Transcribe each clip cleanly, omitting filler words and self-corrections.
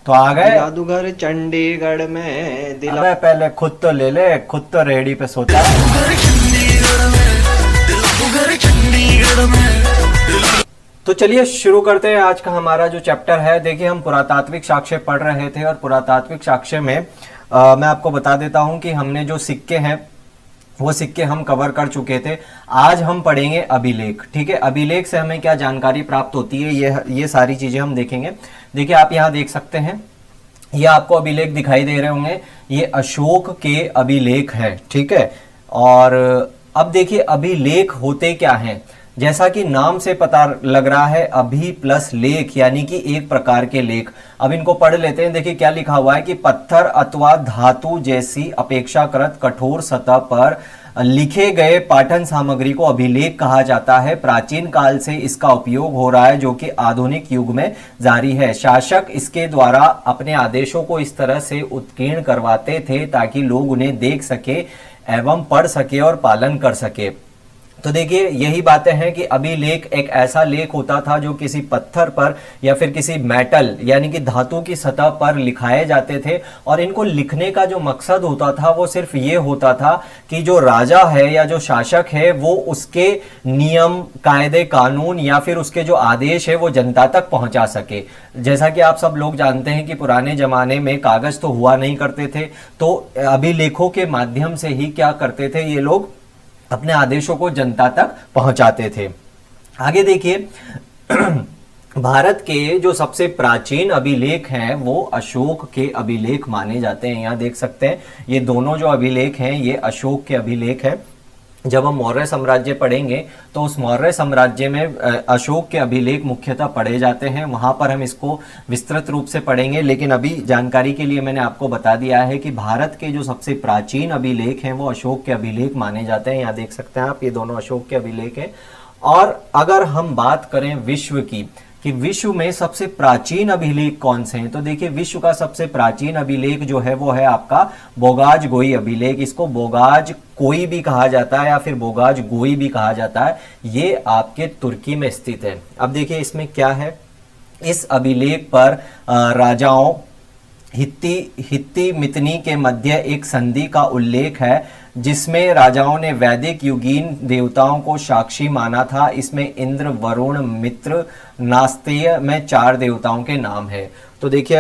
तो आ गए। जादूगर चंडीगढ़ में दिला। अबे पहले खुद तो ले ले, खुद तो रेडी पे सोता है। तो चलिए शुरू करते हैं आज का हमारा जो चैप्टर है। देखिए हम पुरातात्विक साक्ष्य पढ़ रहे थे और पुरातात्विक साक्ष्य में मैं आपको बता देता हूं कि हमने जो सिक्के हैं वो सिक्के हम कवर कर चुके थे। आज हम पढ़ेंगे अभिलेख। ठीक है, अभिलेख से हमें क्या जानकारी प्राप्त होती है ये सारी चीजें हम देखेंगे। देखिए आप यहाँ देख सकते हैं, ये आपको अभिलेख दिखाई दे रहे होंगे, ये अशोक के अभिलेख है। ठीक है, और अब देखिए अभिलेख होते क्या हैं। जैसा कि नाम से पता लग रहा है, अभि प्लस लेख यानी कि एक प्रकार के लेख। अब इनको पढ़ लेते हैं। देखिए क्या लिखा हुआ है कि पत्थर अथवा धातु जैसी अपेक्षाकृत कठोर सतह पर लिखे गए पाठन सामग्री को अभिलेख कहा जाता है। प्राचीन काल से इसका उपयोग हो रहा है, जो कि आधुनिक युग में जारी है। शासक इसके द्वारा अपने आदेशों को इस तरह से उत्कीर्ण करवाते थे ताकि लोग उन्हें देख सके एवं पढ़ सके और पालन कर सके। तो देखिए यही बातें हैं कि अभिलेख एक ऐसा लेख होता था जो किसी पत्थर पर या फिर किसी मेटल यानी कि धातु की सतह पर लिखाए जाते थे। और इनको लिखने का जो मकसद होता था वो सिर्फ ये होता था कि जो राजा है या जो शासक है वो उसके नियम कायदे कानून या फिर उसके जो आदेश है वो जनता तक पहुंचा सके। जैसा कि आप सब लोग जानते हैं कि पुराने जमाने में कागज तो हुआ नहीं करते थे, तो अभिलेखों के माध्यम से ही क्या करते थे ये लोग अपने आदेशों को जनता तक पहुंचाते थे। आगे देखिए भारत के जो सबसे प्राचीन अभिलेख हैं वो अशोक के अभिलेख माने जाते हैं। यहाँ देख सकते हैं ये दोनों जो अभिलेख हैं ये अशोक के अभिलेख हैं। जब हम मौर्य साम्राज्य पढ़ेंगे तो उस मौर्य साम्राज्य में अशोक के अभिलेख मुख्यतः पढ़े जाते हैं, वहां पर हम इसको विस्तृत रूप से पढ़ेंगे। लेकिन अभी जानकारी के लिए मैंने आपको बता दिया है कि भारत के जो सबसे प्राचीन अभिलेख हैं वो अशोक के अभिलेख माने जाते हैं। यहाँ देख सकते हैं आप, ये दोनों अशोक के अभिलेख हैं। और अगर हम बात करें विश्व की कि विश्व में सबसे प्राचीन अभिलेख कौन से हैं, तो देखिए विश्व का सबसे प्राचीन अभिलेख जो है वो है आपका बोगाज गोई अभिलेख। इसको बोगाज कोई भी कहा जाता है या फिर बोगाज गोई भी कहा जाता है। ये आपके तुर्की में स्थित है। अब देखिए इसमें क्या है, इस अभिलेख पर राजाओं हित्ती मितनी के मध्य एक संधि का उल्लेख है जिसमें राजाओं ने वैदिक युगीन देवताओं को साक्षी माना था। इसमें इंद्र वरुण मित्र नास्तेय में 4 देवताओं के नाम है। तो देखिए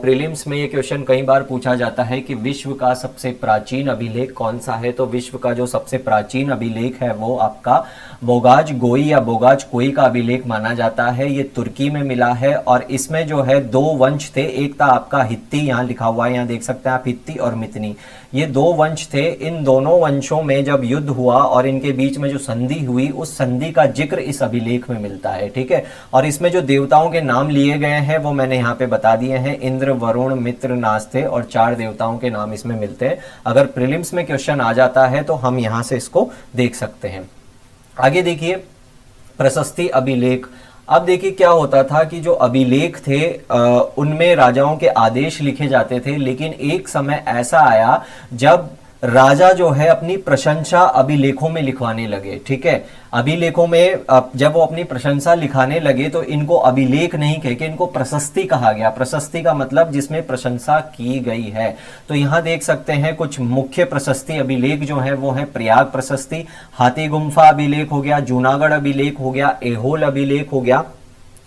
प्रीलिम्स में ये क्वेश्चन कई बार पूछा जाता है कि विश्व का सबसे प्राचीन अभिलेख कौन सा है। तो विश्व का जो सबसे प्राचीन अभिलेख है वो आपका बोगाज गोई या बोगाज कोई का अभिलेख माना जाता है। ये तुर्की में मिला है और इसमें जो है 2 वंश थे। एक था आपका हित्ती, यहाँ लिखा हुआ है, यहाँ देख सकते हैं आप, हित्ती और मितनी, ये 2 वंश थे। इन दोनों वंशों में जब युद्ध हुआ और इनके बीच में जो संधि हुई उस संधि का जिक्र इस अभिलेख में मिलता है। ठीक है, और इसमें जो देवताओं के नाम लिए गए हैं वो मैंने यहाँ पे बता दिए हैं, इंद्र वरुण मित्र नास्ते, और 4 देवताओं के नाम इसमें मिलते हैं। अगर प्रीलिम्स में क्वेश्चन आ जाता है तो हम यहाँ से इसको देख सकते हैं। आगे देखिए प्रशस्ति अभिलेख। अब देखिए क्या होता था कि जो अभिलेख थे उनमें राजाओं के आदेश लिखे जाते थे, लेकिन एक समय ऐसा आया जब राजा जो है अपनी प्रशंसा अभिलेखों में लिखवाने लगे। ठीक है, अभिलेखों में जब वो अपनी प्रशंसा लिखाने लगे तो इनको अभिलेख नहीं कह के इनको प्रशस्ति कहा गया। प्रशस्ति का मतलब जिसमें प्रशंसा की गई है। तो यहाँ देख सकते हैं कुछ मुख्य प्रशस्ति अभिलेख जो है वो है प्रयाग प्रशस्ति, हाथी गुम्फा अभिलेख हो गया, जूनागढ़ अभिलेख हो गया, एहोल अभिलेख हो गया।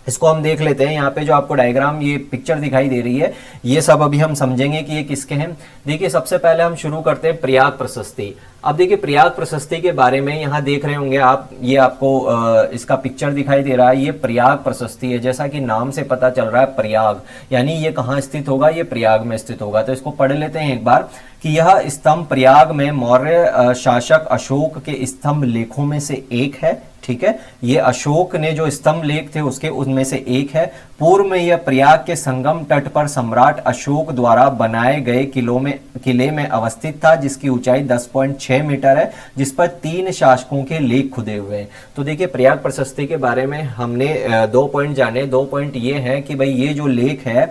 इसको हम देख लेते हैं। यहाँ पे जो आपको डायग्राम ये पिक्चर दिखाई दे रही है ये सब अभी हम समझेंगे कि ये किसके हैं। देखिए सबसे पहले हम शुरू करते हैं प्रयाग प्रशस्ति। अब देखिए प्रयाग प्रशस्ति के बारे में यहाँ देख रहे होंगे आप, ये आपको इसका पिक्चर दिखाई दे रहा है, ये प्रयाग प्रशस्ति है। जैसा कि नाम से पता चल रहा है प्रयाग, यानी ये कहाँ स्थित होगा, ये प्रयाग में स्थित होगा। तो इसको पढ़ लेते हैं एक बार कि यह स्तंभ प्रयाग में मौर्य शासक अशोक के स्तंभ लेखों में से एक है। ठीक है, ये अशोक ने जो स्तंभ लेख थे उसके उनमें से एक है। पूर्व में यह प्रयाग के संगम तट पर सम्राट अशोक द्वारा बनाए गए किले में अवस्थित था, जिसकी ऊंचाई 10.6 मीटर है, जिस पर 3 शासकों के लेख खुदे हुए हैं। तो देखिए प्रयाग प्रशस्ति के बारे में हमने 2 पॉइंट जाने। 2 पॉइंट ये है कि भाई ये जो लेख है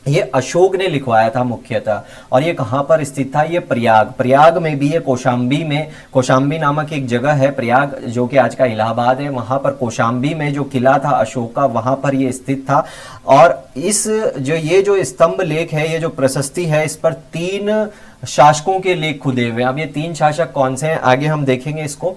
ये अशोक ने लिखवाया था मुख्यतः। और ये कहाँ पर स्थित था? ये प्रयाग में भी है, कौशाम्बी में, कौशाम्बी नामक एक जगह है प्रयाग, जो कि आज का इलाहाबाद है, वहां पर कौशाम्बी में जो किला था अशोक का, वहां पर ये स्थित था। और इस ये जो स्तंभ लेख है, ये जो प्रशस्ति है, इस पर 3 शासकों के लेख खुदे हुए हैं। अब ये 3 शासक कौन से हैं आगे हम देखेंगे इसको।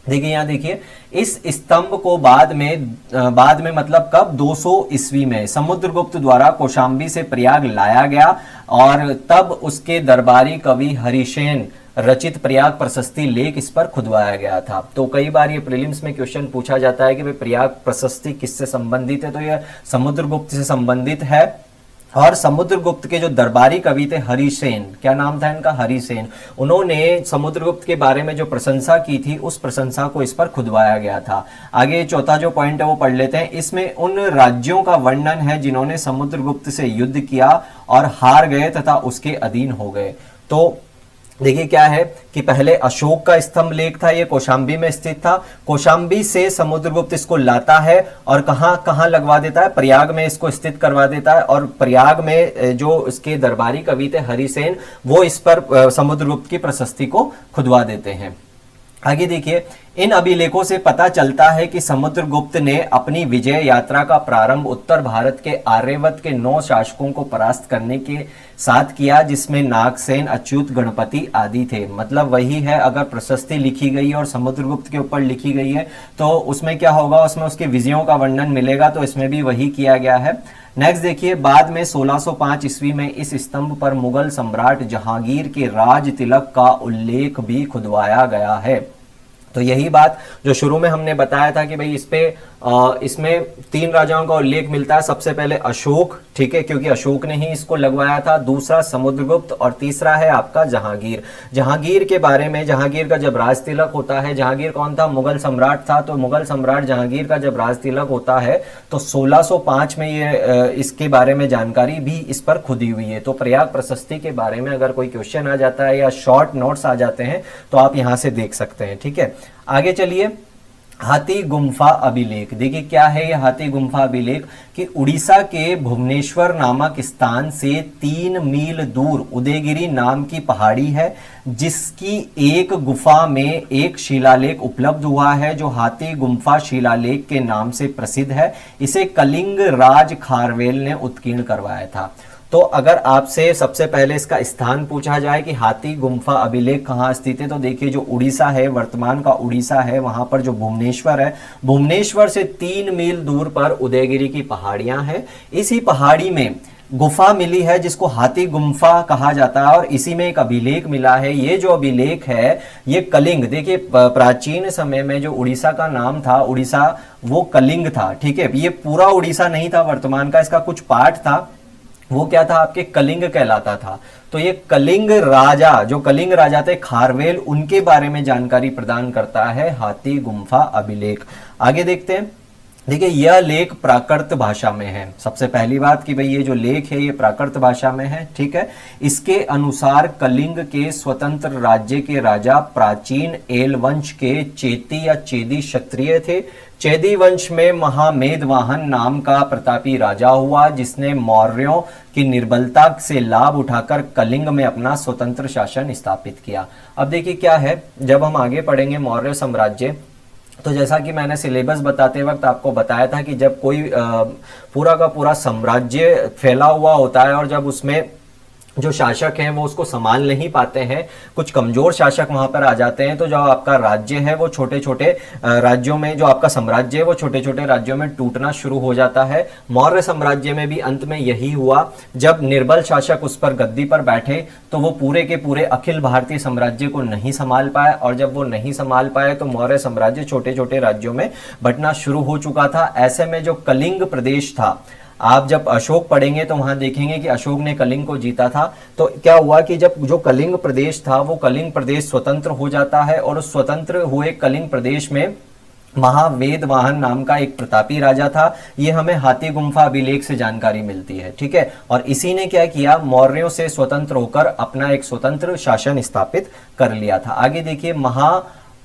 देखिए यहाँ देखिए, इस स्तंभ को बाद में मतलब कब, 200 ईस्वी में समुद्रगुप्त द्वारा कौशाम्बी से प्रयाग लाया गया, और तब उसके दरबारी कवि हरिसेन रचित प्रयाग प्रशस्ति लेख इस पर खुदवाया गया था। तो कई बार ये प्रीलिम्स में क्वेश्चन पूछा जाता है कि भाई प्रयाग प्रशस्ति किससे संबंधित है, तो यह समुद्रगुप्त से संबंधित है। और समुद्रगुप्त के जो दरबारी कवि थे हरिसेन, क्या नाम था इनका, हरिसेन, उन्होंने समुद्रगुप्त के बारे में जो प्रशंसा की थी, उस प्रशंसा को इस पर खुदवाया गया था। आगे चौथा जो पॉइंट है वो पढ़ लेते हैं। इसमें उन राज्यों का वर्णन है जिन्होंने समुद्रगुप्त से युद्ध किया और हार गए तथा उसके अधीन हो गए। तो देखिए क्या है कि पहले अशोक का स्तंभ लेख था, ये कौशाम्बी में स्थित था। कौशाम्बी से समुद्रगुप्त इसको लाता है और कहां कहां लगवा देता है, प्रयाग में इसको स्थित करवा देता है। और प्रयाग में जो इसके दरबारी कवि थे हरिसेन, वो इस पर समुद्रगुप्त की प्रशस्ति को खुदवा देते हैं। आगे देखिए, इन अभिलेखों से पता चलता है कि समुद्रगुप्त ने अपनी विजय यात्रा का प्रारंभ उत्तर भारत के आर्यवत के 9 शासकों को परास्त करने के साथ किया, जिसमें नागसेन, अच्युत, गणपति आदि थे। मतलब वही है, अगर प्रशस्ति लिखी गई और समुद्रगुप्त के ऊपर लिखी गई है तो उसमें क्या होगा, उसमें उसके विजयों का वर्णन मिलेगा, तो इसमें भी वही किया गया है। नेक्स्ट देखिए, बाद में 1605 ईस्वी में इस स्तंभ पर मुगल सम्राट जहांगीर के राज तिलक का उल्लेख भी खुदवाया गया है। तो यही बात जो शुरू में हमने बताया था कि भाई इसमें 3 राजाओं का उल्लेख मिलता है। सबसे पहले अशोक, ठीक है, क्योंकि अशोक ने ही इसको लगवाया था। दूसरा समुद्रगुप्त, और तीसरा है आपका जहांगीर। जहांगीर के बारे में, जहांगीर का जब राज तिलक होता है, जहांगीर कौन था, मुगल सम्राट था, तो मुगल सम्राट जहांगीर का जब राज तिलक होता है तो 1605 में ये इसके बारे में जानकारी भी इस पर खुदी हुई है। तो प्रयाग प्रशस्ति के बारे में अगर कोई क्वेश्चन आ जाता है या शॉर्ट नोट्स आ जाते हैं तो आप यहां से देख सकते हैं। ठीक है, आगे चलिए। हाथी गुम्फा अभिलेख, देखिए क्या है ये हाथी गुम्फा अभिलेख, कि उड़ीसा के भुवनेश्वर नामक स्थान से 3 मील दूर उदयगिरी नाम की पहाड़ी है, जिसकी एक गुफा में एक शिलालेख उपलब्ध हुआ है, जो हाथी गुम्फा शिलालेख के नाम से प्रसिद्ध है। इसे कलिंग राज खारवेल ने उत्कीर्ण करवाया था। तो अगर आपसे सबसे पहले इसका स्थान पूछा जाए कि हाथी गुम्फा अभिलेख कहाँ स्थित है, तो देखिए जो उड़ीसा है, वर्तमान का उड़ीसा है, वहां पर जो भुवनेश्वर है, भुवनेश्वर से 3 मील दूर पर उदयगिरी की पहाड़ियां हैं। इसी पहाड़ी में गुफा मिली है जिसको हाथी गुम्फा कहा जाता है, और इसी में एक अभिलेख मिला है। ये जो अभिलेख है ये कलिंग, देखिए प्राचीन समय में जो उड़ीसा का नाम था, उड़ीसा वो कलिंग था। ठीक है, ये पूरा उड़ीसा नहीं था वर्तमान का, इसका कुछ पार्ट था, वो क्या था, आपके कलिंग कहलाता था। तो ये कलिंग राजा, जो कलिंग राजा थे खारवेल, उनके बारे में जानकारी प्रदान करता है हाथी गुम्फा अभिलेख। आगे देखते हैं। देखिए यह लेख प्राकृत भाषा में है। सबसे पहली बात कि भाई ये जो लेख है ये प्राकृत भाषा में है। ठीक है, इसके अनुसार कलिंग के स्वतंत्र राज्य के राजा प्राचीन एल वंश के चेती या चेदी क्षत्रिय थे। चेदी वंश में महामेधवाहन नाम का प्रतापी राजा हुआ, जिसने मौर्यों की निर्बलता से लाभ उठाकर कलिंग में अपना स्वतंत्र शासन स्थापित किया। अब देखिए क्या है, जब हम आगे पढ़ेंगे मौर्य साम्राज्य, तो जैसा कि मैंने सिलेबस बताते वक्त आपको बताया था कि जब कोई पूरा का पूरा साम्राज्य फैला हुआ होता है और जब उसमें जो शासक हैं वो उसको संभाल नहीं पाते हैं, कुछ कमजोर शासक वहां पर आ जाते हैं, तो जो आपका राज्य है वो छोटे छोटे राज्यों में, जो आपका साम्राज्य है वो छोटे छोटे राज्यों में टूटना शुरू हो जाता है। मौर्य साम्राज्य में भी अंत में यही हुआ। जब निर्बल शासक उस पर गद्दी पर बैठे तो वो पूरे के पूरे अखिल भारतीय साम्राज्य को नहीं संभाल पाए, और जब वो नहीं संभाल पाए तो मौर्य साम्राज्य छोटे छोटे राज्यों में बंटना शुरू हो चुका था। ऐसे में जो कलिंग प्रदेश था, आप जब अशोक पढ़ेंगे तो वहां देखेंगे कि अशोक ने कलिंग को जीता था। तो क्या हुआ कि जब जो कलिंग प्रदेश था वो कलिंग प्रदेश स्वतंत्र हो जाता है, और उस स्वतंत्र हुए कलिंग प्रदेश में महावेदवाहन नाम का एक प्रतापी राजा था। ये हमें हाथी गुम्फा अभिलेख से जानकारी मिलती है। ठीक है, और इसी ने क्या किया, मौर्यों से स्वतंत्र होकर अपना एक स्वतंत्र शासन स्थापित कर लिया था। आगे देखिए,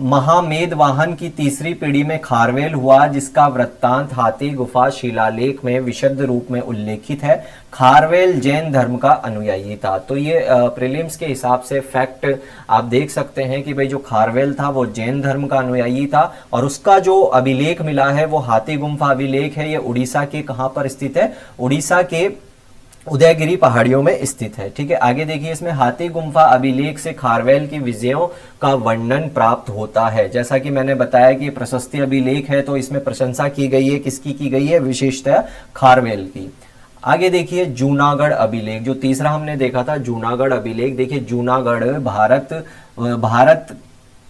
महामेदवाहन की तीसरी पीढ़ी में खारवेल हुआ, जिसका वृत्तांत हाथी गुफा शिलालेख में विशद रूप में उल्लेखित है। खारवेल जैन धर्म का अनुयायी था। तो ये प्रीलिम्स के हिसाब से फैक्ट आप देख सकते हैं कि भाई जो खारवेल था वो जैन धर्म का अनुयायी था, और उसका जो अभिलेख मिला है वो हाथी गुम्फा अभिलेख है। ये उड़ीसा के कहां पर स्थित है? उड़ीसा के उदयगिरी पहाड़ियों में स्थित है। ठीक है, आगे देखिए, इसमें हाथी गुम्फा अभिलेख से खारवेल की विजयों का वर्णन प्राप्त होता है। जैसा कि मैंने बताया कि प्रशस्ति अभिलेख है, तो इसमें प्रशंसा की गई है, किसकी की गई है? विशेषतः खारवेल की। आगे देखिए जूनागढ़ अभिलेख, जो तीसरा हमने देखा था जूनागढ़ अभिलेख। देखिए जूनागढ़ भारत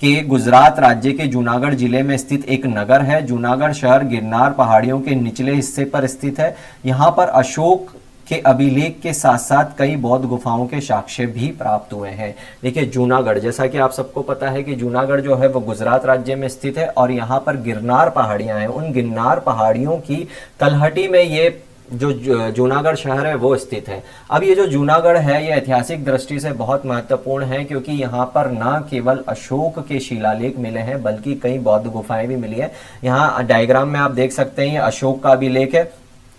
के गुजरात राज्य के जूनागढ़ जिले में स्थित एक नगर है। जूनागढ़ शहर गिरनार पहाड़ियों के निचले हिस्से पर स्थित है। यहाँ पर अशोक के अभिलेख के साथ साथ कई बौद्ध गुफाओं के साक्ष्य भी प्राप्त हुए हैं। देखिए जूनागढ़, जैसा कि आप सबको पता है कि जूनागढ़ जो है वो गुजरात राज्य में स्थित है, और यहाँ पर गिरनार पहाड़ियां हैं। उन गिरनार पहाड़ियों की तलहटी में ये जो जूनागढ़ शहर है वो स्थित है। अब ये जो जूनागढ़ है ये ऐतिहासिक दृष्टि से बहुत महत्वपूर्ण है, क्योंकि यहाँ पर न केवल अशोक के शिलालेख मिले हैं बल्कि कई बौद्ध गुफाएं भी मिली है। यहाँ डायग्राम में आप देख सकते हैं ये अशोक का अभिलेख है,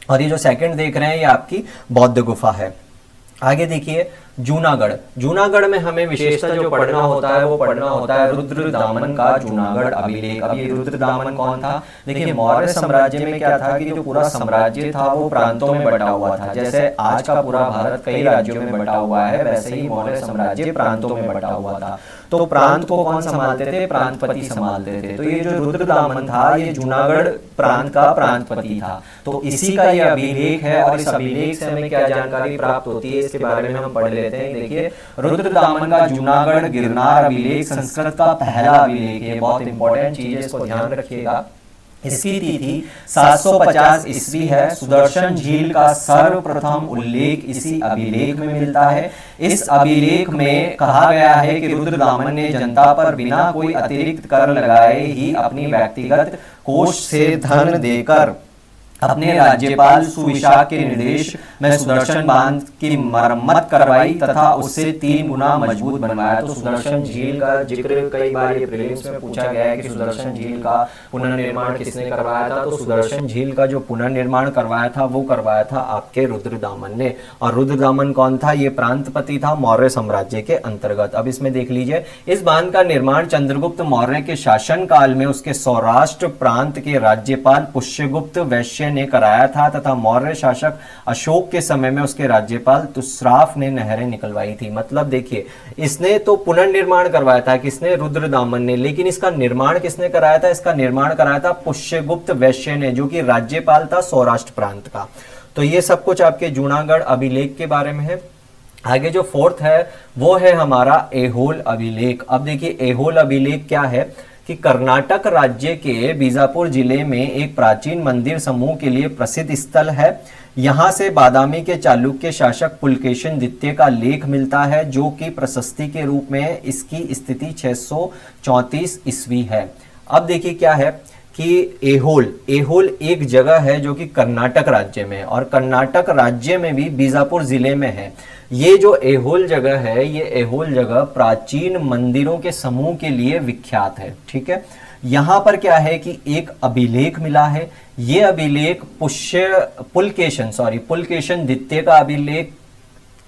और ये जो सेकंड देख रहे हैं ये आपकी बौद्ध गुफा है। आगे देखिए जूनागढ़ में हमें विशेषता जो पढ़ना होता है वो पढ़ना होता है रुद्रदामन का जूनागढ़ अभिलेख। अब ये रुद्रदामन कौन था? देखिए मौर्य साम्राज्य में क्या था कि जो पूरा साम्राज्य था वो प्रांतों में बटा हुआ था। जैसे आज का पूरा भारत कई राज्यों में बटा हुआ है, वैसे ही मौर्य साम्राज्य प्रांतों में बटा हुआ था। तो प्रांत को कौन संभालते थे? प्रांतपति संभालते थे। तो ये जो रुद्रदामन था ये जूनागढ़ प्रांत का प्रांतपति था। तो इसी का ये अभिलेख है, और इस अभिलेख से हमें क्या जानकारी प्राप्त होती है इसके बारे में हम पढ़ लेते हैं। देखिए रुद्रदामन का जूनागढ़ गिरनार अभिलेख संस्कृत का पहला अभिलेख है। बहुत इंपॉर्टेंट चीज है, इसको ध्यान रखिएगा। इसकी तिथि 750 ईस्वी है। सुदर्शन झील का सर्वप्रथम उल्लेख इसी अभिलेख में मिलता है। इस अभिलेख में कहा गया है कि रुद्रदामन ने जनता पर बिना कोई अतिरिक्त कर लगाए ही अपनी व्यक्तिगत कोष से धन देकर अपने राज्यपाल सुविशाख के निर्देश में सुदर्शन बांध की मरम्मत करवाई तथा उससे 3 गुना मजबूत बनवाया। तो सुदर्शन झील का जिक्र कई बार ये प्रीलिम्स में पूछा गया है कि सुदर्शन झील का पुनर्निर्माण किसने करवाया था? तो सुदर्शन झील का जो पुनर्निर्माण करवाया था वो करवाया था आपके रुद्रदामन ने। और रुद्रदामन कौन था? ये प्रांतपति था मौर्य साम्राज्य के अंतर्गत। अब इसमें देख लीजिए, इस बांध का निर्माण चंद्रगुप्त मौर्य के शासन काल में उसके सौराष्ट्र प्रांत के राज्यपाल पुष्यगुप्त वैश्य ने कराया था, तथा मौर्य शासक अशोक के समय में उसके राज्यपाल तुसराफ ने नहरें निकलवाई थी। मतलब देखिए, इसने तो पुनर्निर्माण करवाया था, किसने? रुद्रदामन ने। लेकिन इसका निर्माण किसने कराया था? इसका निर्माण कराया था पुष्यगुप्त वैश्य ने, जो कि राज्यपाल था सौराष्ट्र प्रांत का। तो ये सब कुछ आपके जूनागढ़ अभिलेख के बारे में है। आगे जो फोर्थ है वो है हमारा ऐहोल अभिलेख। अब देखिए ऐहोल अभिलेख क्या है कि कर्नाटक राज्य के बीजापुर जिले में एक प्राचीन मंदिर समूह के लिए प्रसिद्ध स्थल है। यहां से बादामी के चालुक्य शासक पुलकेशिन द्वितीय का लेख मिलता है, जो कि प्रशस्ति के रूप में इसकी स्थिति 634 ईस्वी है। अब देखिए क्या है कि ऐहोल एक जगह है जो कि कर्नाटक राज्य में है, और कर्नाटक राज्य में भी बीजापुर जिले में है। ये जो ऐहोल जगह है, ये ऐहोल जगह प्राचीन मंदिरों के समूह के लिए विख्यात है। ठीक है, यहां पर क्या है कि एक अभिलेख मिला है। ये अभिलेख पुलकेशिन द्वितीय का अभिलेख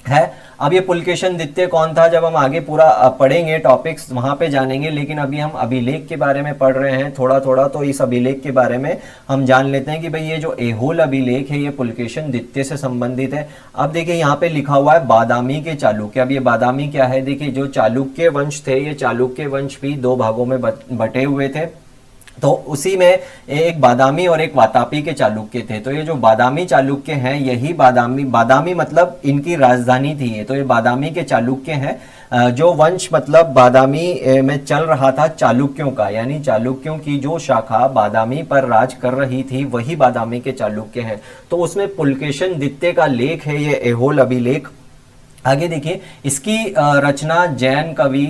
है। अब ये पुलकेशिन द्वितीय कौन था? जब हम आगे पूरा पढ़ेंगे टॉपिक्स वहां पे जानेंगे, लेकिन अभी हम अभिलेख के बारे में पढ़ रहे हैं थोड़ा थोड़ा, तो इस अभिलेख के बारे में हम जान लेते हैं कि भाई ये जो ऐहोल अभिलेख है ये पुलकेशिन द्वितीय से संबंधित है। अब देखिए यहाँ पे लिखा हुआ है बादामी के चालुक्य। अब ये बादामी क्या है? देखिए जो चालुक्य वंश थे, ये चालुक्य वंश भी 2 भागों में बटे हुए थे। तो उसी में एक बादामी और एक वातापी के चालुक्य थे। तो ये जो बादामी चालुक्य हैं, यही बादामी मतलब इनकी राजधानी थी ये। तो ये बादामी के चालुक्य हैं। जो वंश मतलब बादामी में चल रहा था चालुक्यों का, यानी चालुक्यों की जो शाखा बादामी पर राज कर रही थी वही बादामी के चालुक्य हैं। तो उसमें पुलकेशिन द्वितीय का लेख है ये ऐहोल अभिलेख। आगे देखिए, इसकी रचना जैन कवि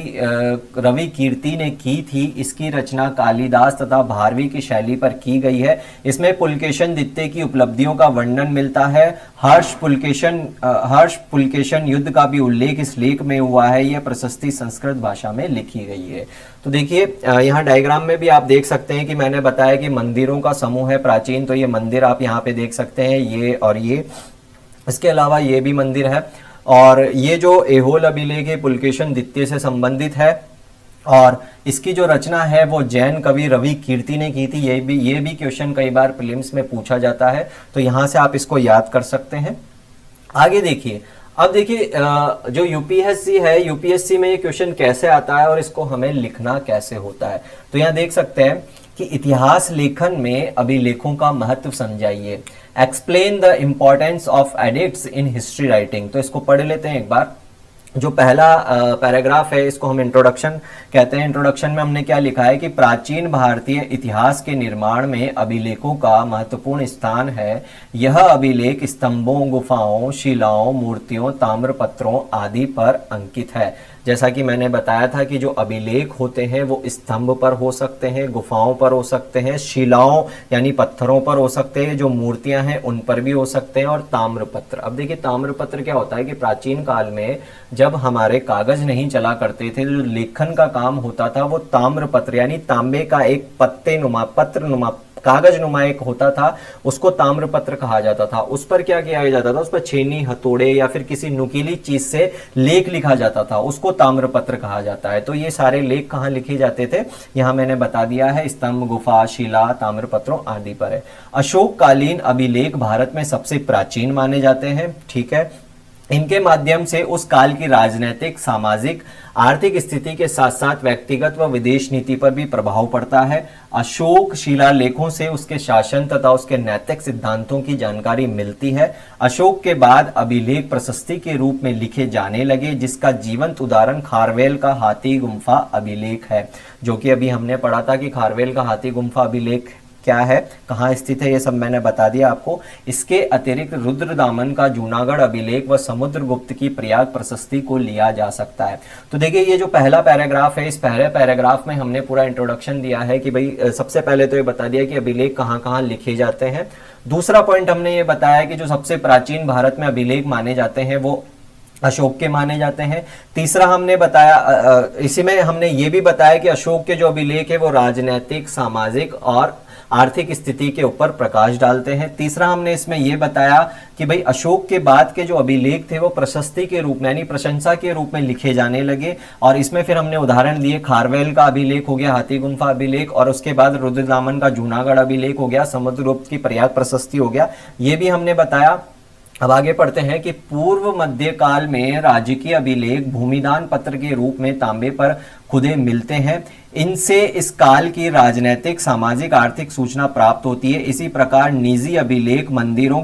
रवि कीर्ति ने की थी। इसकी रचना कालिदास तथा भारवी की शैली पर की गई है। इसमें पुलकेशन द्वितीय की उपलब्धियों का वर्णन मिलता है। हर्ष पुलकेशन युद्ध का भी उल्लेख इस लेख में हुआ है। यह प्रशस्ति संस्कृत भाषा में लिखी गई है। तो देखिए यहाँ डायग्राम में भी आप देख सकते हैं कि मैंने बताया कि मंदिरों का समूह है प्राचीन, तो ये मंदिर आप यहाँ पे देख सकते हैं, ये और ये। इसके अलावा ये भी मंदिर है, और ये जो एहोल अभिलेख है पुलकेशन द्वितीय से संबंधित है, और इसकी जो रचना है वो जैन कवि रवि कीर्ति ने की थी। ये भी क्वेश्चन कई बार प्रीलिम्स में पूछा जाता है, तो यहाँ से आप इसको याद कर सकते हैं। आगे देखिए, अब देखिए जो यूपीएससी है, यूपीएससी में ये क्वेश्चन कैसे आता है और इसको हमें लिखना कैसे होता है। तो यहाँ देख सकते हैं कि इतिहास लेखन में अभिलेखों का महत्व समझाइए। Explain the importance of addicts in history writing. तो इसको पढ़ लेते हैं एक बार। जो पहला पैराग्राफ है इसको हम इंट्रोडक्शन कहते हैं। इंट्रोडक्शन में हमने क्या लिखा है कि प्राचीन भारतीय इतिहास के निर्माण में अभिलेखों का महत्वपूर्ण स्थान है। यह अभिलेख स्तंभों, गुफाओं, शिलाओं, मूर्तियों, ताम्रपत्रों आदि पर अंकित है। जैसा कि मैंने बताया था कि जो अभिलेख होते हैं वो स्तंभ पर हो सकते हैं, गुफाओं पर हो सकते हैं, शिलाओं यानी पत्थरों पर हो सकते हैं, जो मूर्तियां हैं उन पर भी हो सकते हैं, और ताम्रपत्र। अब देखिए ताम्रपत्र क्या होता है कि प्राचीन काल में जब हमारे कागज नहीं चला करते थे, जो लेखन का काम होता था वो ताम्रपत्र यानी तांबे का एक पत्ते नुमा, पत्र नुमा, कागज नुमा एक होता था, उसको ताम्रपत्र कहा जाता था। उस पर क्या किया जाता था, उस पर छेनी, हथौड़े या फिर किसी नुकीली चीज से लेख लिखा जाता था, उसको ताम्रपत्र कहा जाता है। तो ये सारे लेख कहाँ लिखे जाते थे, यहाँ मैंने बता दिया है, स्तंभ, गुफा, शिला, ताम्रपत्रों आदि पर है। अशोक कालीन अभिलेख भारत में सबसे प्राचीन माने जाते हैं। ठीक है, इनके माध्यम से उस काल की राजनीतिक, सामाजिक, आर्थिक स्थिति के साथ साथ व्यक्तिगत व विदेश नीति पर भी प्रभाव पड़ता है। अशोक शिलालेखों से उसके शासन तथा उसके नैतिक सिद्धांतों की जानकारी मिलती है। अशोक के बाद अभिलेख प्रशस्ति के रूप में लिखे जाने लगे, जिसका जीवंत उदाहरण खारवेल का हाथी गुम्फा अभिलेख है, जो कि अभी हमने पढ़ा था कि खारवेल का हाथी गुम्फा अभिलेख क्या है, कहाँ स्थित है, ये सब मैंने बता दिया आपको। इसके अतिरिक्त रुद्रदामन का जूनागढ़ अभिलेख व समुद्रगुप्त की प्रयाग प्रशस्ति को लिया जा सकता है। तो देखिए ये जो पहला पैराग्राफ है, इस पहले पैराग्राफ में हमने पूरा इंट्रोडक्शन दिया है कि भाई सबसे पहले तो ये बता दिया कि अभिलेख कहाँ कहाँ लिखे जाते हैं। दूसरा पॉइंट हमने ये बताया कि जो सबसे प्राचीन भारत में अभिलेख माने जाते हैं वो अशोक के माने जाते हैं। तीसरा हमने बताया, इसी में हमने ये भी बताया कि अशोक के जो अभिलेख है वो राजनैतिक, सामाजिक और आर्थिक स्थिति के ऊपर प्रकाश डालते हैं। तीसरा हमने इसमें यह बताया कि भाई अशोक के बाद के जो अभिलेख थे वो प्रशस्ति के रूप में यानी प्रशंसा के रूप में लिखे जाने लगे, और इसमें फिर हमने उदाहरण दिए, खारवेल का अभिलेख हो गया, हाथी गुम्फा अभिलेख, और उसके बाद रुद्रदामन का जूनागढ़ अभिलेख हो गया, समुद्रगुप्त की प्रयाग प्रशस्ति हो गया, ये भी हमने बताया। अब आगे पढ़ते हैं कि पूर्व मध्य काल में राजकीय अभिलेख भूमिदान पत्र के रूप में तांबे पर खुदे मिलते हैं। इनसे इस काल की राजनीतिक, सामाजिक, आर्थिक सूचना प्राप्त होती है। इसी प्रकार निजी अभिलेख मंदिरों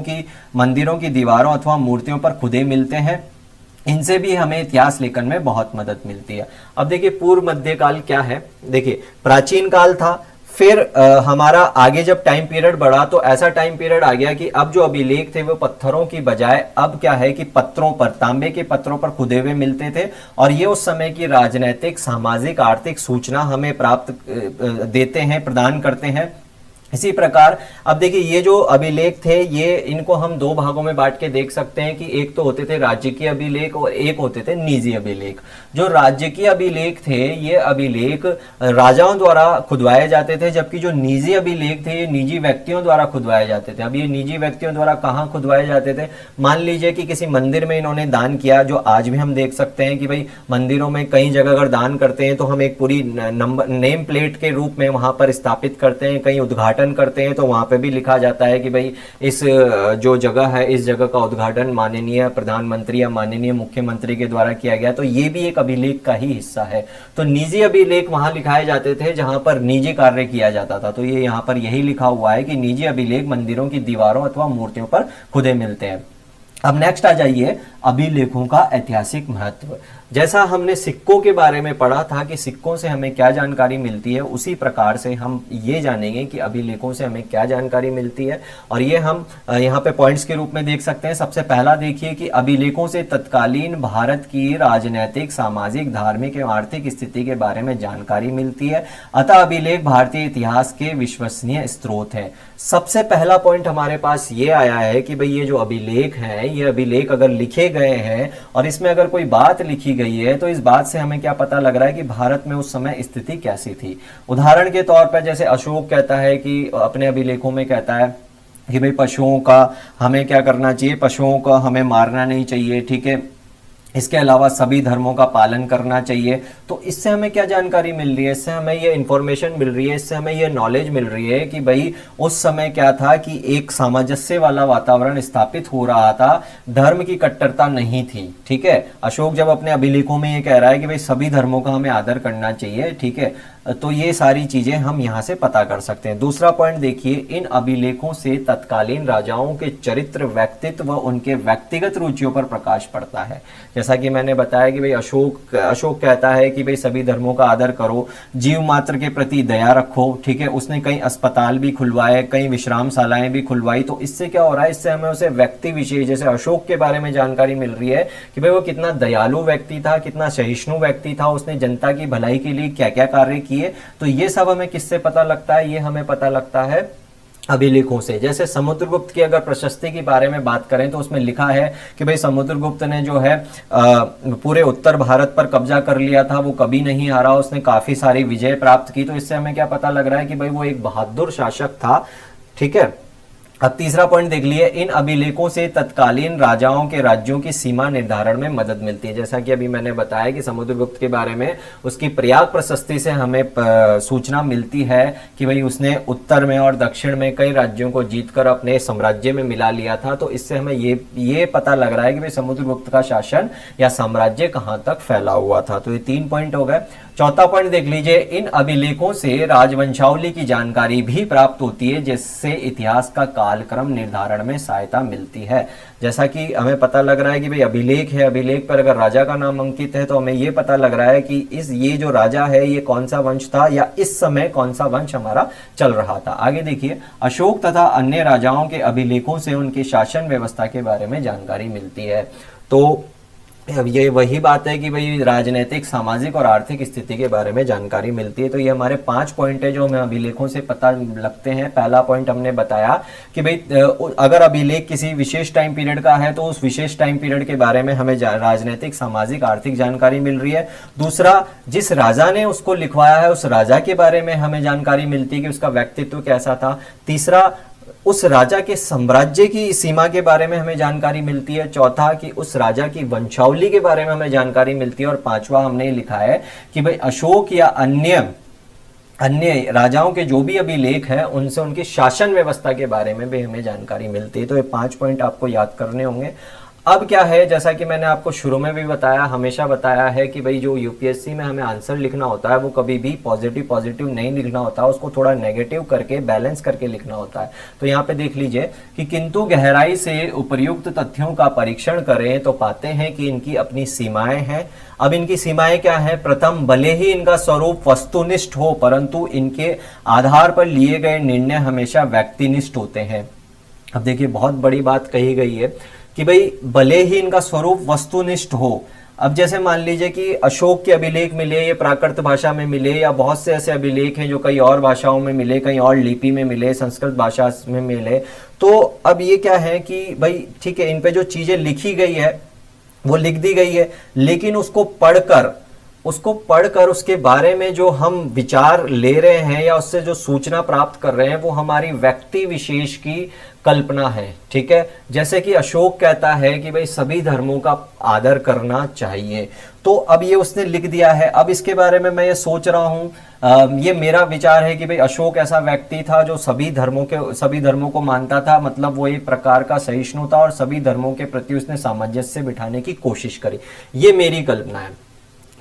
की दीवारों अथवा मूर्तियों पर खुदे मिलते हैं। इनसे भी हमें इतिहास लेखन में बहुत मदद मिलती है। अब देखिए पूर्व मध्य काल क्या है, देखिए प्राचीन काल था, फिर हमारा आगे जब टाइम पीरियड बढ़ा तो ऐसा टाइम पीरियड आ गया कि अब जो अभिलेख थे वो पत्थरों की बजाय अब क्या है कि पत्रों पर, तांबे के पत्रों पर खुदे हुए मिलते थे, और ये उस समय की राजनीतिक, सामाजिक, आर्थिक सूचना हमें प्राप्त देते हैं, प्रदान करते हैं। इसी प्रकार अब देखिए ये जो अभिलेख थे ये इनको हम दो भागों में बांट के देख सकते हैं कि एक तो होते थे राजकीय अभिलेख और एक होते थे निजी अभिलेख। जो राजकीय अभिलेख थे ये अभिलेख राजाओं द्वारा खुदवाए जाते थे, जबकि जो निजी अभिलेख थे ये निजी व्यक्तियों द्वारा खुदवाए जाते थे। अब ये निजी व्यक्तियों द्वारा कहाँ खुदवाए जाते थे, मान लीजिए कि किसी मंदिर में इन्होंने दान किया, जो आज भी हम देख सकते हैं कि भाई मंदिरों में कई जगह अगर दान करते हैं तो हम एक पूरी नंबर नेम प्लेट के रूप में वहां पर स्थापित करते हैं, कहीं उद्घाटन करते हैं तो वहां पे भी लिखा जाता है कि भाई इस जो जगह है इस जगह का उद्घाटन माननीय प्रधानमंत्री या माननीय मुख्यमंत्री के द्वारा किया गया, तो ये भी एक अभिलेख का ही हिस्सा है। तो निजी अभिलेख वहां लिखाए जाते थे जहां पर निजी कार्य किया जाता था, तो ये यहाँ पर यही लिखा हुआ है कि निजी अभिलेख मंदिरों की दीवारों अथवा मूर्तियों पर खुदे मिलते हैं। अब नेक्स्ट आ जाइए, अभिलेखों का ऐतिहासिक महत्व। जैसा हमने सिक्कों के बारे में पढ़ा था कि सिक्कों से हमें क्या जानकारी मिलती है, उसी प्रकार से हम ये जानेंगे कि अभिलेखों से हमें क्या जानकारी मिलती है। और ये हम यहाँ पे पॉइंट्स के रूप में देख सकते हैं। सबसे पहला देखिए कि अभिलेखों से तत्कालीन भारत की राजनैतिक, सामाजिक, धार्मिक एवं आर्थिक स्थिति के बारे में जानकारी मिलती है। अतः अभिलेख भारतीय इतिहास के विश्वसनीय स्रोत है। सबसे पहला पॉइंट हमारे पास ये आया है कि भाई ये जो अभिलेख हैं, ये अभिलेख अगर लिखे गए हैं और इसमें अगर कोई बात लिखी गई है तो इस बात से हमें क्या पता लग रहा है कि भारत में उस समय स्थिति कैसी थी। उदाहरण के तौर पर जैसे अशोक कहता है कि अपने अभिलेखों में कहता है कि भाई पशुओं का हमें क्या करना चाहिए, पशुओं का हमें मारना नहीं चाहिए, ठीक है। इसके अलावा सभी धर्मों का पालन करना चाहिए। तो इससे हमें क्या जानकारी मिल रही है, इससे हमें ये इंफॉर्मेशन मिल रही है, इससे हमें ये नॉलेज मिल रही है कि भाई उस समय क्या था कि एक सामंजस्य वाला वातावरण स्थापित हो रहा था, धर्म की कट्टरता नहीं थी, ठीक है। अशोक जब अपने अभिलेखों में ये कह रहा है कि भाई सभी धर्मों का हमें आदर करना चाहिए, ठीक है, तो ये सारी चीजें हम यहां से पता कर सकते हैं। दूसरा पॉइंट देखिए, इन अभिलेखों से तत्कालीन राजाओं के चरित्र, व्यक्तित्व व उनके व्यक्तिगत रुचियों पर प्रकाश पड़ता है। जैसा कि मैंने बताया कि भाई अशोक कहता है कि भाई सभी धर्मों का आदर करो, जीव मात्र के प्रति दया रखो, ठीक है। उसने कई अस्पताल भी खुलवाए, कई विश्रामशालाएं भी खुलवाई। तो इससे क्या हो रहा है, इससे हमें उसे व्यक्ति विशेष, जैसे अशोक के बारे में जानकारी मिल रही है कि भाई वो कितना दयालु व्यक्ति था, कितना सहिष्णु व्यक्ति था, उसने जनता की भलाई के लिए क्या क्या कार्य किए। तो ये सब हमें किससे पता लगता है, ये हमें पता लगता है अभिलेखों से। जैसे समुद्रगुप्त की अगर प्रशस्ति के बारे में बात करें तो उसमें लिखा है कि भाई समुद्रगुप्त ने जो है पूरे उत्तर भारत पर कब्जा कर लिया था, वो कभी नहीं हारा, उसने काफी सारी विजय प्राप्त की। तो इससे हमें क्या पता लग रहा है कि भाई वो एक बहादुर शासक था, ठीक है। अब तीसरा पॉइंट देख लिए, इन अभिलेखों से तत्कालीन राजाओं के राज्यों की सीमा निर्धारण में मदद मिलती है। जैसा कि अभी मैंने बताया कि समुद्रगुप्त के बारे में उसकी प्रयाग प्रशस्ति से हमें सूचना मिलती है कि भाई उसने उत्तर में और दक्षिण में कई राज्यों को जीतकर अपने साम्राज्य में मिला लिया था। तो इससे हमें ये पता लग रहा है कि भाई समुद्रगुप्त का शासन या साम्राज्य कहां तक फैला हुआ था। तो ये 3 पॉइंट हो गए। चौथा पॉइंट देख लीजिए, इन अभिलेखों से राजवंशावली की जानकारी भी प्राप्त होती है, जिससे इतिहास का कालक्रम निर्धारण में सहायता मिलती है। जैसा कि हमें पता लग रहा है कि भाई अभिलेख है, अभिलेख पर अगर राजा का नाम अंकित है तो हमें ये पता लग रहा है कि ये जो राजा है ये कौन सा वंश था या इस समय कौन सा वंश हमारा चल रहा था। आगे देखिए, अशोक तथा अन्य राजाओं के अभिलेखों से उनकी शासन व्यवस्था के बारे में जानकारी मिलती है। तो अब ये वही बात है कि भाई राजनीतिक, सामाजिक और आर्थिक स्थिति के बारे में जानकारी मिलती है। तो ये हमारे 5 पॉइंट है जो हमें अभिलेखों से पता लगते हैं। पहला पॉइंट हमने बताया कि भाई अगर अभिलेख किसी विशेष टाइम पीरियड का है तो उस विशेष टाइम पीरियड के बारे में हमें राजनीतिक, सामाजिक, आर्थिक जानकारी मिल रही है। दूसरा, जिस राजा ने उसको लिखवाया है उस राजा के बारे में हमें जानकारी मिलती है कि उसका व्यक्तित्व कैसा था। तीसरा, उस राजा के साम्राज्य की सीमा के बारे में हमें जानकारी मिलती है। चौथा, कि उस राजा की वंशावली के बारे में हमें जानकारी मिलती है। और पांचवा हमने लिखा है कि भाई अशोक या अन्य राजाओं के जो भी अभिलेख हैं उनसे उनकी शासन व्यवस्था के बारे में भी हमें जानकारी मिलती है। तो ये 5 पॉइंट आपको याद करने होंगे। अब क्या है, जैसा कि मैंने आपको शुरू में भी बताया, हमेशा बताया है कि भाई जो यूपीएससी में हमें आंसर लिखना होता है वो कभी भी पॉजिटिव नहीं लिखना होता, उसको थोड़ा नेगेटिव करके बैलेंस करके लिखना होता है। तो यहाँ पे देख लीजिए कि किंतु गहराई से उपर्युक्त तथ्यों का परीक्षण करें तो पाते हैं कि इनकी अपनी सीमाएं हैं। अब इनकी सीमाएं क्या है? प्रथम, भले ही इनका स्वरूप वस्तुनिष्ठ हो परंतु इनके आधार पर लिए गए निर्णय हमेशा व्यक्तिनिष्ठ होते हैं। अब देखिए, बहुत बड़ी बात कही गई है कि भाई भले ही इनका स्वरूप वस्तुनिष्ठ हो। अब जैसे मान लीजिए कि अशोक के अभिलेख मिले, ये प्राकृत भाषा में मिले, या बहुत से ऐसे अभिलेख हैं जो कई और भाषाओं में मिले, कई और लिपि में मिले, संस्कृत भाषा में मिले। तो अब ये क्या है कि भाई ठीक है, इन पे जो चीजें लिखी गई है वो लिख दी गई है, लेकिन उसको पढ़कर उसके बारे में जो हम विचार ले रहे हैं या उससे जो सूचना प्राप्त कर रहे हैं वो हमारी व्यक्ति विशेष की कल्पना है। ठीक है, जैसे कि अशोक कहता है कि भाई सभी धर्मों का आदर करना चाहिए, तो अब ये उसने लिख दिया है। अब इसके बारे में मैं ये सोच रहा हूं, ये मेरा विचार है कि भाई अशोक ऐसा व्यक्ति था जो सभी धर्मों को मानता था, मतलब वो एक प्रकार का सहिष्णु था और सभी धर्मों के प्रति उसने सामंजस्य बिठाने की कोशिश करी। ये मेरी कल्पना है।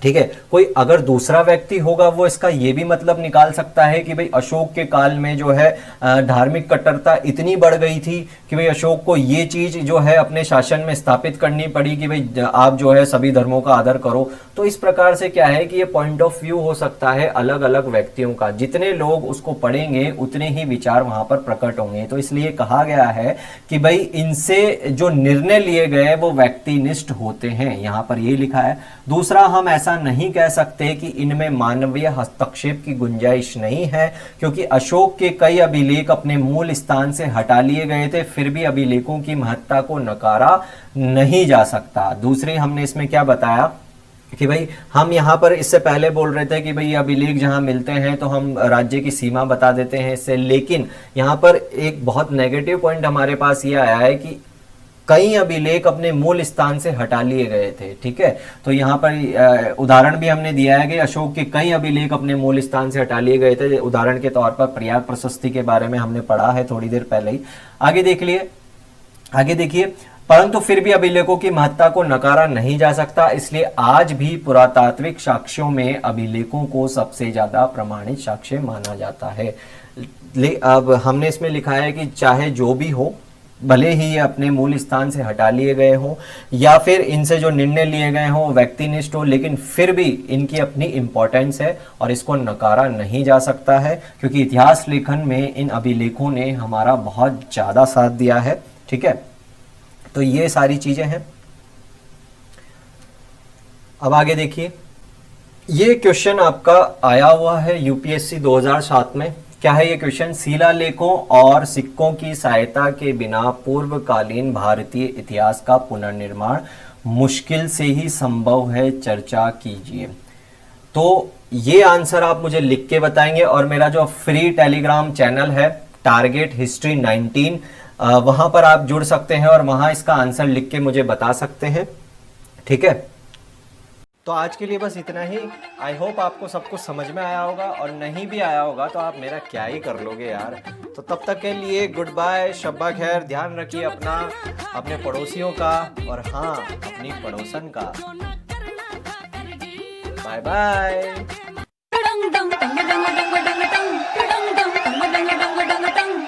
ठीक है। कोई अगर दूसरा व्यक्ति होगा वो इसका ये भी मतलब निकाल सकता है कि भाई अशोक के काल में जो है धार्मिक कट्टरता इतनी बढ़ गई थी कि भाई अशोक को ये चीज जो है अपने शासन में स्थापित करनी पड़ी कि भाई आप जो है सभी धर्मों का आदर करो। तो इस प्रकार से क्या है कि ये पॉइंट ऑफ व्यू हो सकता है अलग अलग व्यक्तियों का, जितने लोग उसको पढ़ेंगे उतने ही विचार वहां पर प्रकट होंगे। तो इसलिए कहा गया है कि भाई इनसे जो निर्णय लिए गए वो व्यक्तिनिष्ठ होते हैं, यहां पर यही लिखा है। दूसरा, हम ऐसा नहीं कह सकते कि इनमें मानवीय हस्तक्षेप की गुंजाइश नहीं है, क्योंकि अशोक के कई अभिलेख अपने मूल स्थान से हटा लिए गए थे, फिर भी अभिलेखों की महत्ता को नकारा नहीं जा सकता। दूसरी हमने इसमें क्या बताया कि भाई हम यहाँ पर इससे पहले बोल रहे थे कि भाई अभिलेख जहां मिलते हैं तो हम राज्य की सीमा बता देते हैं इससे, लेकिन यहाँ पर एक बहुत नेगेटिव पॉइंट हमारे पास ये आया है कि कई अभिलेख अपने मूल स्थान से हटा लिए गए थे। ठीक है, तो यहाँ पर उदाहरण भी हमने दिया है कि अशोक के कई अभिलेख अपने मूल स्थान से हटा लिए गए थे। उदाहरण के तौर पर प्रयाग प्रशस्ति के बारे में हमने पढ़ा है थोड़ी देर पहले ही। आगे देखिए, परंतु फिर भी अभिलेखों की महत्ता को नकारा नहीं जा सकता, इसलिए आज भी पुरातात्विक साक्ष्यों में अभिलेखों को सबसे ज्यादा प्रमाणित साक्ष्य माना जाता है। अब हमने इसमें लिखा है कि चाहे जो भी हो, भले ही ये अपने मूल स्थान से हटा लिए गए हों या फिर इनसे जो निर्णय लिए गए हों व्यक्तिनिष्ठ हो, लेकिन फिर भी इनकी अपनी इंपॉर्टेंस है और इसको नकारा नहीं जा सकता है, क्योंकि इतिहास लेखन में इन अभिलेखों ने हमारा बहुत ज्यादा साथ दिया है। ठीक है, तो ये सारी चीजें हैं। अब आगे देखिए, ये क्वेश्चन आपका आया हुआ है यूपीएससी 2007 में। क्या है ये क्वेश्चन? शिलालेखों और सिक्कों की सहायता के बिना पूर्वकालीन भारतीय इतिहास का पुनर्निर्माण मुश्किल से ही संभव है, चर्चा कीजिए। तो ये आंसर आप मुझे लिख के बताएंगे, और मेरा जो फ्री टेलीग्राम चैनल है टारगेट हिस्ट्री 19, वहां पर आप जुड़ सकते हैं और वहां इसका आंसर लिख के मुझे बता सकते हैं। ठीक है, तो आज के लिए बस इतना ही। आई होप आपको सब कुछ समझ में आया होगा, और नहीं भी आया होगा तो आप मेरा क्या ही कर लोगे यार। तो तब तक के लिए गुड बाय, शब्बा खैर, ध्यान रखिए अपना, अपने पड़ोसियों का, और हाँ, अपनी पड़ोसन का। Bye bye.